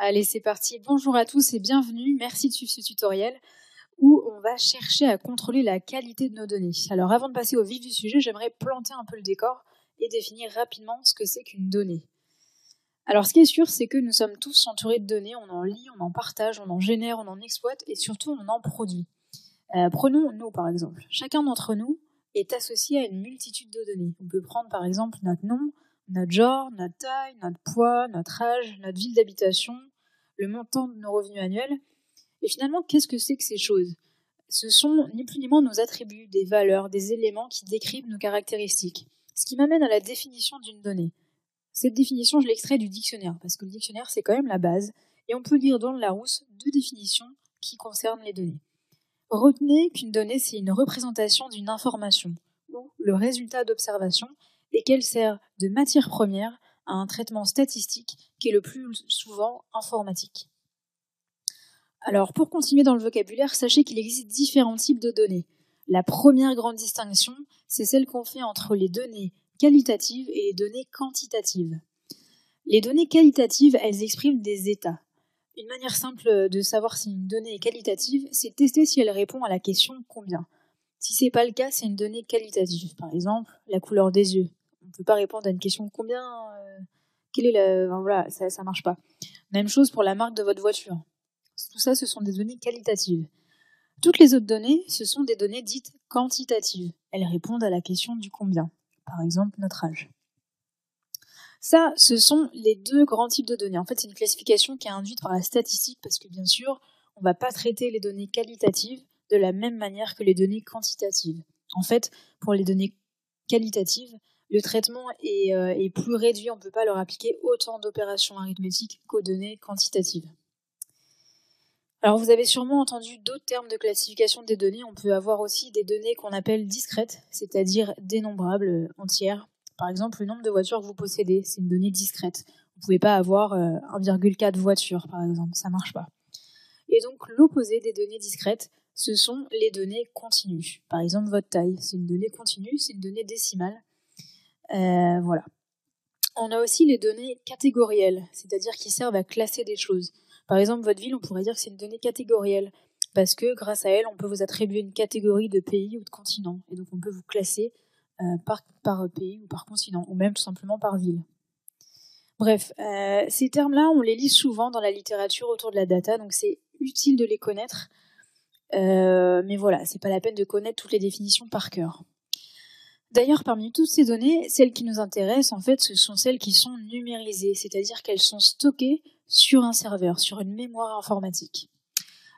Allez, c'est parti. Bonjour à tous et bienvenue. Merci de suivre ce tutoriel où on va chercher à contrôler la qualité de nos données. Alors avant de passer au vif du sujet, j'aimerais planter un peu le décor et définir rapidement ce que c'est qu'une donnée. Alors ce qui est sûr, c'est que nous sommes tous entourés de données, on en lit, on en partage, on en génère, on en exploite et surtout on en produit. Prenons nous par exemple. Chacun d'entre nous est associé à une multitude de données. On peut prendre par exemple notre nom, notre genre, notre taille, notre poids, notre âge, notre ville d'habitation, le montant de nos revenus annuels. Et finalement, qu'est-ce que c'est que ces choses ? Ce sont ni plus ni moins nos attributs, des valeurs, des éléments qui décrivent nos caractéristiques. Ce qui m'amène à la définition d'une donnée. Cette définition, je l'extrais du dictionnaire, parce que le dictionnaire, c'est quand même la base, et on peut lire dans le Larousse 2 définitions qui concernent les données. Retenez qu'une donnée, c'est une représentation d'une information, ou le résultat d'observation, et qu'elle sert de matière première à un traitement statistique qui est le plus souvent informatique. Alors, pour continuer dans le vocabulaire, sachez qu'il existe différents types de données. La première grande distinction, c'est celle qu'on fait entre les données qualitatives et les données quantitatives. Les données qualitatives, elles expriment des états. Une manière simple de savoir si une donnée est qualitative, c'est de tester si elle répond à la question « combien ?». Si ce n'est pas le cas, c'est une donnée qualitative. Par exemple, la couleur des yeux. On ne peut pas répondre à une question « combien quelle est la… » Enfin, voilà, ça ne marche pas. Même chose pour la marque de votre voiture. Tout ça, ce sont des données qualitatives. Toutes les autres données, ce sont des données dites quantitatives. Elles répondent à la question du combien. Par exemple, notre âge. Ça, ce sont les 2 grands types de données. En fait, c'est une classification qui est induite par la statistique parce que, bien sûr, on ne va pas traiter les données qualitatives de la même manière que les données quantitatives. En fait, pour les données qualitatives, le traitement est plus réduit. On ne peut pas leur appliquer autant d'opérations arithmétiques qu'aux données quantitatives. Alors, vous avez sûrement entendu d'autres termes de classification des données. On peut avoir aussi des données qu'on appelle discrètes, c'est-à-dire dénombrables, entières. Par exemple, le nombre de voitures que vous possédez, c'est une donnée discrète. Vous ne pouvez pas avoir 1,4 voitures, par exemple, ça ne marche pas. Et donc, l'opposé des données discrètes, ce sont les données continues. Par exemple, votre taille, c'est une donnée continue, c'est une donnée décimale. Voilà. On a aussi les données catégorielles, c'est-à-dire qui servent à classer des choses. Par exemple, votre ville, on pourrait dire que c'est une donnée catégorielle, parce que grâce à elle, on peut vous attribuer une catégorie de pays ou de continent. Et donc, on peut vous classer par pays ou par continent, ou même tout simplement par ville. Bref, ces termes-là, on les lit souvent dans la littérature autour de la data, donc c'est utile de les connaître. Mais voilà, c'est pas la peine de connaître toutes les définitions par cœur. D'ailleurs, parmi toutes ces données, celles qui nous intéressent, en fait, ce sont celles qui sont numérisées, c'est-à-dire qu'elles sont stockées sur un serveur, sur une mémoire informatique.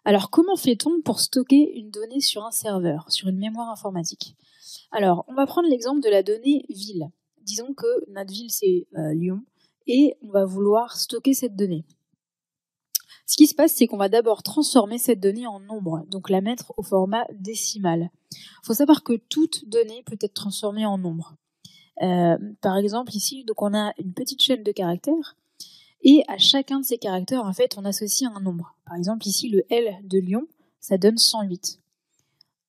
Alors, comment fait-on pour stocker une donnée sur un serveur, sur une mémoire informatique ? Alors, on va prendre l'exemple de la donnée ville. Disons que notre ville, c'est Lyon, et on va vouloir stocker cette donnée. Ce qui se passe, c'est qu'on va d'abord transformer cette donnée en nombre, donc la mettre au format décimal. Il faut savoir que toute donnée peut être transformée en nombre. Par exemple, ici, donc on a une petite chaîne de caractères, et à chacun de ces caractères, en fait, on associe un nombre. Par exemple, ici, le L de Lyon, ça donne 108.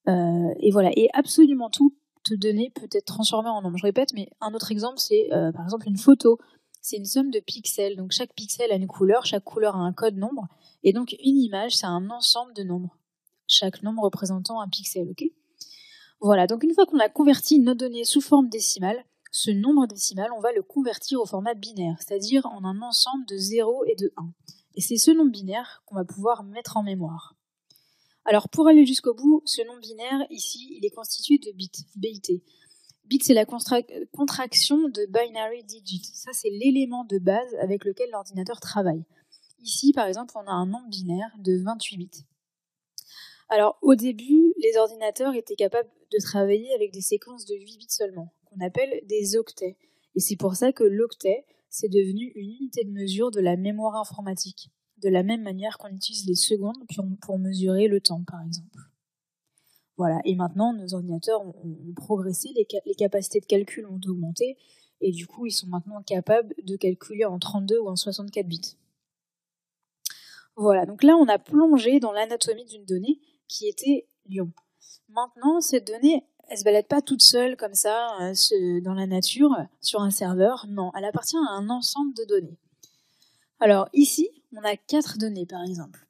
Et voilà, et absolument toute donnée peut être transformée en nombre. Je répète, mais un autre exemple, c'est par exemple une photo. C'est une somme de pixels, donc chaque pixel a une couleur, chaque couleur a un code nombre, et donc une image, c'est un ensemble de nombres. Chaque nombre représentant un pixel, ok ? Voilà, donc une fois qu'on a converti nos données sous forme décimale, ce nombre décimal, on va le convertir au format binaire, c'est-à-dire en un ensemble de 0 et de 1. Et c'est ce nombre binaire qu'on va pouvoir mettre en mémoire. Alors pour aller jusqu'au bout, ce nombre binaire, ici, il est constitué de bits, BIT. Bit, c'est la contraction de binary digit. Ça, c'est l'élément de base avec lequel l'ordinateur travaille. Ici, par exemple, on a un nombre binaire de 28 bits. Alors, au début, les ordinateurs étaient capables de travailler avec des séquences de 8 bits seulement, qu'on appelle des octets. Et c'est pour ça que l'octet, c'est devenu une unité de mesure de la mémoire informatique, de la même manière qu'on utilise les secondes pour mesurer le temps, par exemple. Voilà, et maintenant, nos ordinateurs ont progressé, les capacités de calcul ont augmenté, et du coup, ils sont maintenant capables de calculer en 32 ou en 64 bits. Voilà, donc là, on a plongé dans l'anatomie d'une donnée qui était Lyon. Maintenant, cette donnée, elle se balade pas toute seule comme ça dans la nature, sur un serveur. Non, elle appartient à un ensemble de données. Alors ici, on a 4 données par exemple.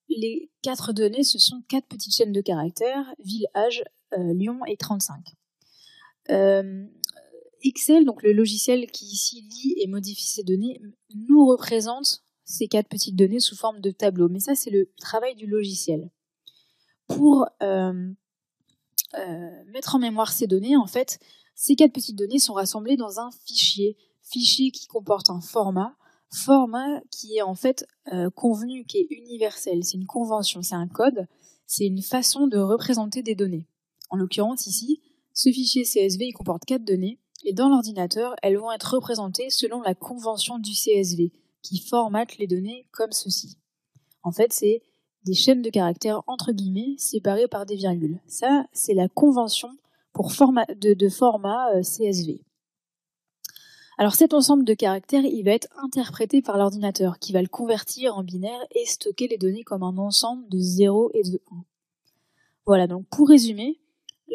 Les 4 données, ce sont 4 petites chaînes de caractères, ville, âge, Lyon et 35. Excel, donc le logiciel qui ici lit et modifie ces données, nous représente ces 4 petites données sous forme de tableau. Mais ça, c'est le travail du logiciel. Pour mettre en mémoire ces données, en fait, ces 4 petites données sont rassemblées dans un fichier qui comporte un format qui est en fait convenu, qui est universel. C'est une convention, c'est un code, c'est une façon de représenter des données. En l'occurrence ici, ce fichier CSV il comporte 4 données et dans l'ordinateur, elles vont être représentées selon la convention du CSV qui formate les données comme ceci. En fait, c'est des chaînes de caractères entre guillemets séparées par des virgules. Ça, c'est la convention de format CSV. Alors cet ensemble de caractères, il va être interprété par l'ordinateur qui va le convertir en binaire et stocker les données comme un ensemble de 0 et de 1. Voilà, donc pour résumer,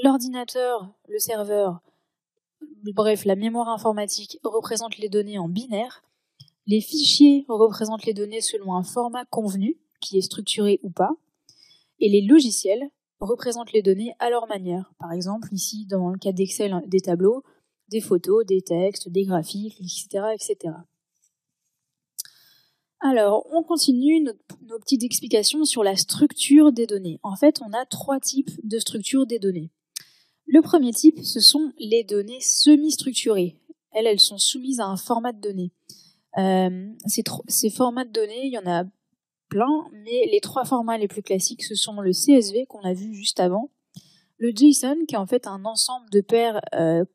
l'ordinateur, le serveur, bref, la mémoire informatique représente les données en binaire, les fichiers représentent les données selon un format convenu, qui est structuré ou pas, et les logiciels représentent les données à leur manière. Par exemple, ici, dans le cas d'Excel, des tableaux, des photos, des textes, des graphiques, etc., etc. Alors, on continue nos petites explications sur la structure des données. En fait, on a 3 types de structure des données. Le premier type, ce sont les données semi-structurées. Elles sont soumises à un format de données. Ces formats de données, il y en a plein, mais les 3 formats les plus classiques, ce sont le CSV qu'on a vu juste avant, le JSON, qui est en fait un ensemble de paires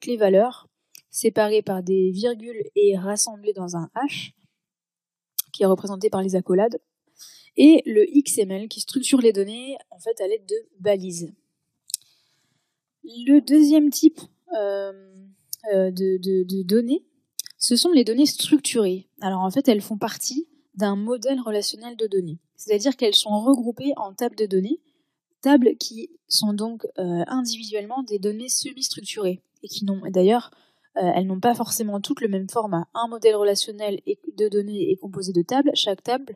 clés-valeurs séparées par des virgules et rassemblées dans un H, qui est représenté par les accolades, et le XML, qui structure les données en fait à l'aide de balises. Le deuxième type de données, ce sont les données structurées. Alors en fait, elles font partie d'un modèle relationnel de données. C'est-à-dire qu'elles sont regroupées en tables de données, tables qui sont donc individuellement des données semi-structurées et qui n'ont d'ailleurs elles n'ont pas forcément toutes le même format. Un modèle relationnel de données est composé de tables. Chaque table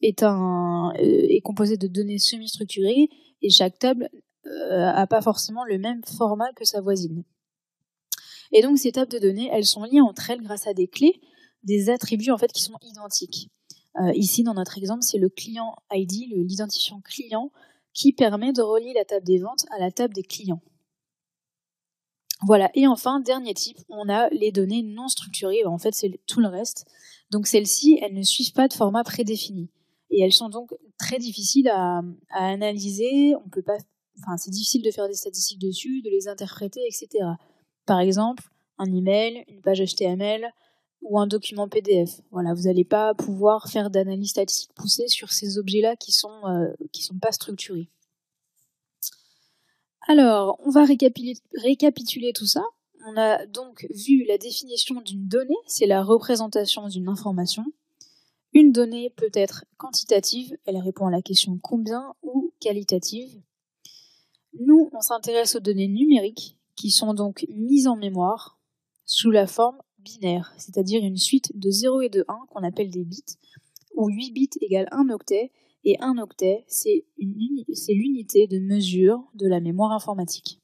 est composée de données semi-structurées et chaque table n'a pas forcément le même format que sa voisine. Et donc ces tables de données, elles sont liées entre elles grâce à des clés, des attributs en fait qui sont identiques. Ici, dans notre exemple, c'est le client ID, l'identifiant client, qui permet de relier la table des ventes à la table des clients. Voilà, et enfin, dernier type, on a les données non structurées, en fait c'est tout le reste. Donc celles-ci, elles ne suivent pas de format prédéfini. Et elles sont donc très difficiles à analyser, c'est difficile de faire des statistiques dessus, de les interpréter, etc. Par exemple, un email, une page HTML ou un document PDF. Voilà, vous n'allez pas pouvoir faire d'analyse statistique poussée sur ces objets-là qui sont pas structurés. Alors, on va récapituler tout ça. On a donc vu la définition d'une donnée, c'est la représentation d'une information. Une donnée peut être quantitative, elle répond à la question combien, ou qualitative. Nous, on s'intéresse aux données numériques, qui sont donc mises en mémoire sous la forme binaire, c'est-à-dire une suite de 0 et de 1 qu'on appelle des bits, où 8 bits égale 1 octet, et 1 octet, c'est l'unité de mesure de la mémoire informatique.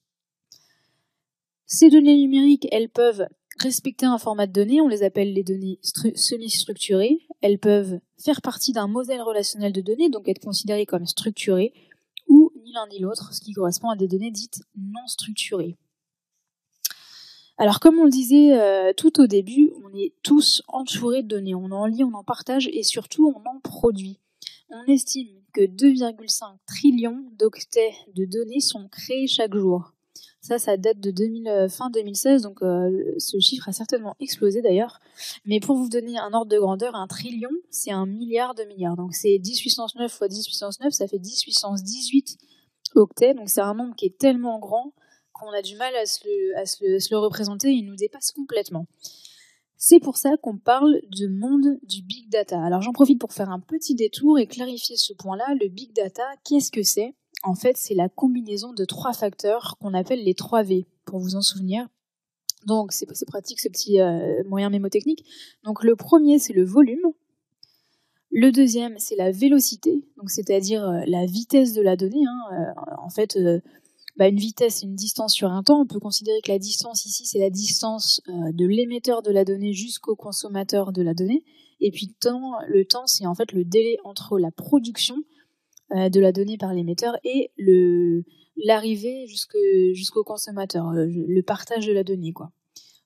Ces données numériques, elles peuvent respecter un format de données, on les appelle les données semi-structurées, elles peuvent faire partie d'un modèle relationnel de données, donc être considérées comme structurées, ou ni l'un ni l'autre, ce qui correspond à des données dites non structurées. Alors comme on le disait tout au début, on est tous entourés de données, on en lit, on en partage et surtout on en produit. On estime que 2,5 trillions d'octets de données sont créés chaque jour. Ça date de fin 2016, donc ce chiffre a certainement explosé d'ailleurs. Mais pour vous donner un ordre de grandeur, 1 trillion, c'est 1 milliard de milliards. Donc c'est 10 puissance 9 fois 10 puissance 9, ça fait 10 puissance 18 octets. Donc c'est un nombre qui est tellement grand qu'on a du mal à se le représenter, il nous dépasse complètement. C'est pour ça qu'on parle du monde du big data. Alors j'en profite pour faire un petit détour et clarifier ce point-là. Le big data, qu'est-ce que c'est ? En fait, c'est la combinaison de 3 facteurs qu'on appelle les 3 V, pour vous en souvenir. Donc c'est pratique ce petit moyen mémotechnique. Donc le premier, c'est le volume. Le deuxième, c'est la vélocité, donc c'est-à-dire la vitesse de la donnée. En fait, une vitesse, c'est une distance sur un temps. On peut considérer que la distance ici, c'est la distance de l'émetteur de la donnée jusqu'au consommateur de la donnée. Et puis le temps, c'est en fait le délai entre la production de la donnée par l'émetteur et l'arrivée jusqu'au consommateur, le partage de la donnée, quoi.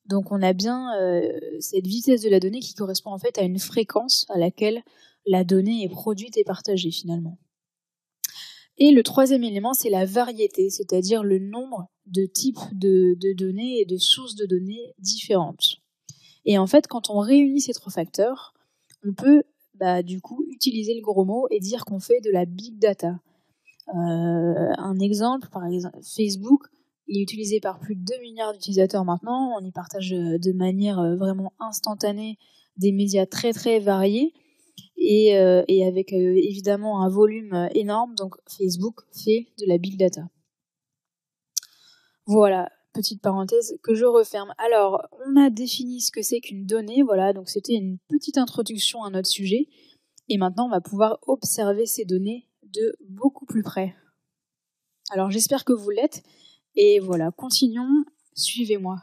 Donc on a bien cette vitesse de la donnée qui correspond en fait à une fréquence à laquelle la donnée est produite et partagée finalement. Et le troisième élément, c'est la variété, c'est-à-dire le nombre de types de données et de sources de données différentes. Et en fait, quand on réunit ces trois facteurs, on peut du coup utiliser le gros mot et dire qu'on fait de la big data. Un exemple, par exemple, Facebook, il est utilisé par plus de 2 milliards d'utilisateurs maintenant. On y partage de manière vraiment instantanée des médias très très variés et avec évidemment un volume énorme. Donc Facebook fait de la big data. Voilà, petite parenthèse que je referme. Alors, on a défini ce que c'est qu'une donnée. Voilà, donc c'était une petite introduction à notre sujet. Et maintenant, on va pouvoir observer ces données de beaucoup plus près. Alors, j'espère que vous l'êtes. Et voilà, continuons, suivez-moi.